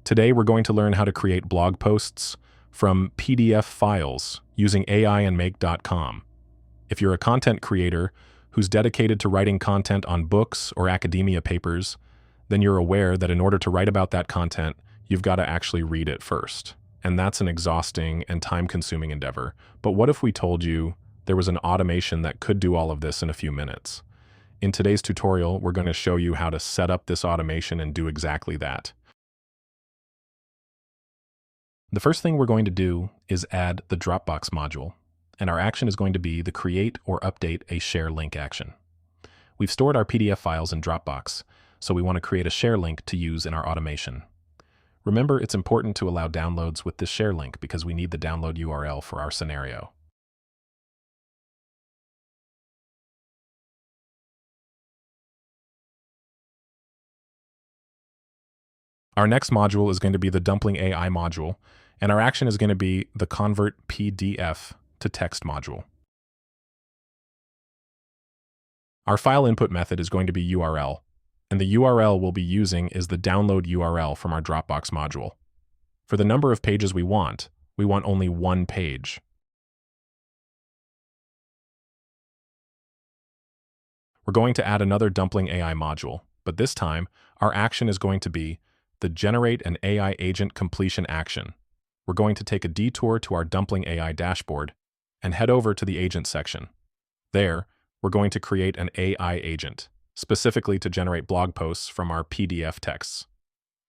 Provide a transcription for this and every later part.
Today, we're going to learn how to create blog posts from PDF files using AI and Make.com. If you're a content creator who's dedicated to writing content on books or academia papers, then you're aware that in order to write about that content, you've got to actually read it first. And that's an exhausting and time-consuming endeavor. But what if we told you there was an automation that could do all of this in a few minutes? In today's tutorial, we're going to show you how to set up this automation and do exactly that. The first thing we're going to do is add the Dropbox module, and our action is going to be the create or update a share link action. We've stored our PDF files in Dropbox, so we want to create a share link to use in our automation. Remember, it's important to allow downloads with this share link because we need the download URL for our scenario. Our next module is going to be the Dumpling AI module, and our action is going to be the convert PDF to text module. Our file input method is going to be URL, and the URL we'll be using is the download URL from our Dropbox module. For the number of pages we want only one page. We're going to add another Dumpling AI module, but this time, our action is going to be the Generate an AI Agent Completion action. We're going to take a detour to our Dumpling AI dashboard and head over to the Agent section. There, we're going to create an AI agent, specifically to generate blog posts from our PDF texts.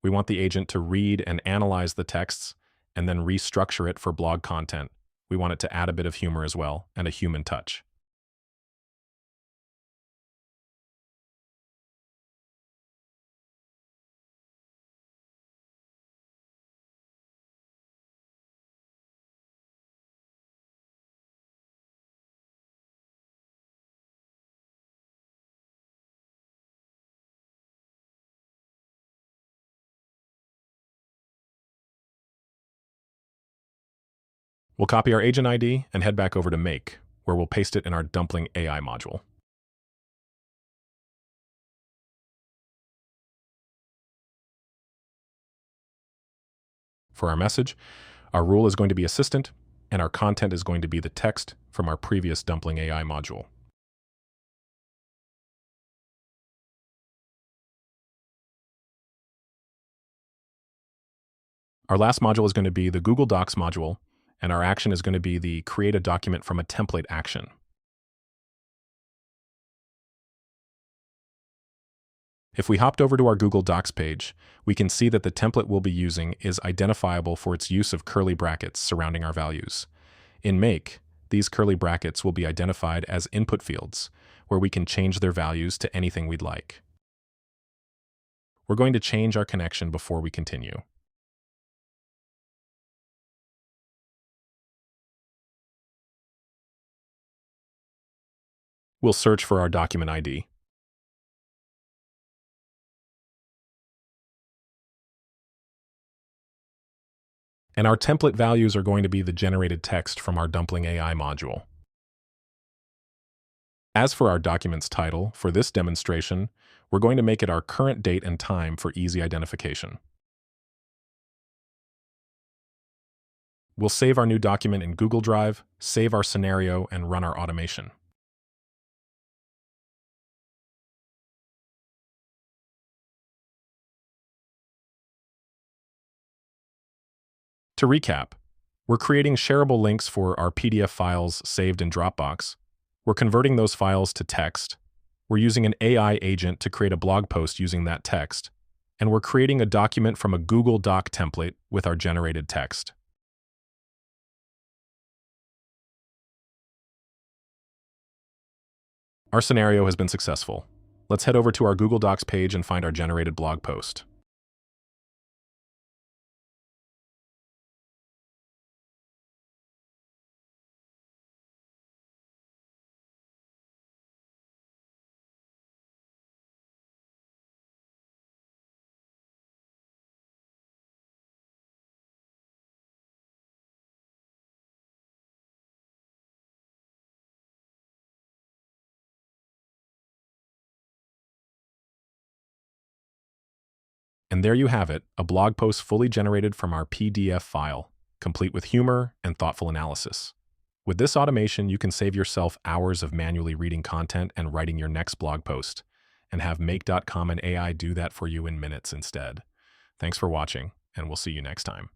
We want the agent to read and analyze the texts and then restructure it for blog content. We want it to add a bit of humor as well and a human touch. We'll copy our agent ID and head back over to Make, where we'll paste it in our Dumpling AI module. For our message, our rule is going to be assistant, and our content is going to be the text from our previous Dumpling AI module. Our last module is going to be the Google Docs module, and our action is going to be the create a document from a template action. If we hopped over to our Google Docs page, we can see that the template we'll be using is identifiable for its use of curly brackets surrounding our values. In Make, these curly brackets will be identified as input fields, where we can change their values to anything we'd like. We're going to change our connection before we continue. We'll search for our document ID. And our template values are going to be the generated text from our Dumpling AI module. As for our document's title, for this demonstration, we're going to make it our current date and time for easy identification. We'll save our new document in Google Drive, save our scenario, and run our automation. To recap, we're creating shareable links for our PDF files saved in Dropbox. We're converting those files to text. We're using an AI agent to create a blog post using that text. And we're creating a document from a Google Doc template with our generated text. Our scenario has been successful. Let's head over to our Google Docs page and find our generated blog post. And there you have it, a blog post fully generated from our PDF file, complete with humor and thoughtful analysis. With this automation, you can save yourself hours of manually reading content and writing your next blog post, and have Make.com and AI do that for you in minutes instead. Thanks for watching, and we'll see you next time.